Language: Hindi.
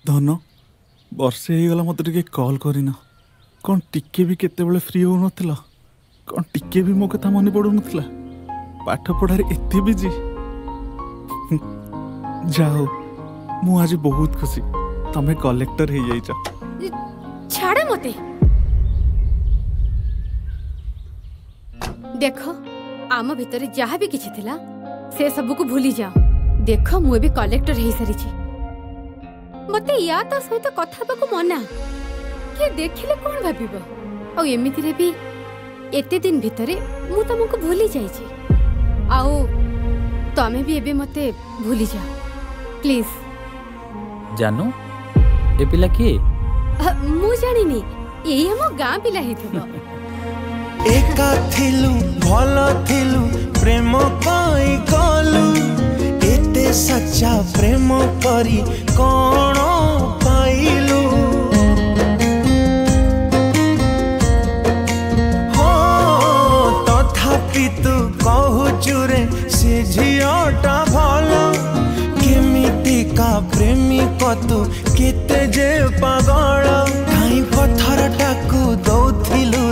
धन वर्षे हो गला मत टे कॉल करना कौन टिके भी केते फ्री हो नथिला कौन टिके भी मो कथा मन पड़ू नथिला पाठ पढ़ार एते बिजी जाओ मु आज बहुत खुशी तमे कलेक्टर हो जाइछ छाड़ मते देखो आम भितर जहाँ भी किछि थिला से सब को भूली जाओ। देखो मु भी कलेक्टर हो सारी मते या ता सहित कथा को मना कि देखिले कौन भाबिबो आ एमिति रे भी एते दिन भितरे मु तुमको भूली जाइछि आउ तमे भी एबे मते भूली जाओ प्लीज। जानू ए पिला किए मु जानिनी यही हम गाँ पिला हिथिबो एका थिलु भलो थिलु प्रेम कई गलु एते सच्चा प्रेम परी कौन पाइलु हो तथापि तू कहूचु रे से झियोटा भलो केमिति का प्रेमी कतु केते जे पागल काई पत्थर टाकू दौथिलु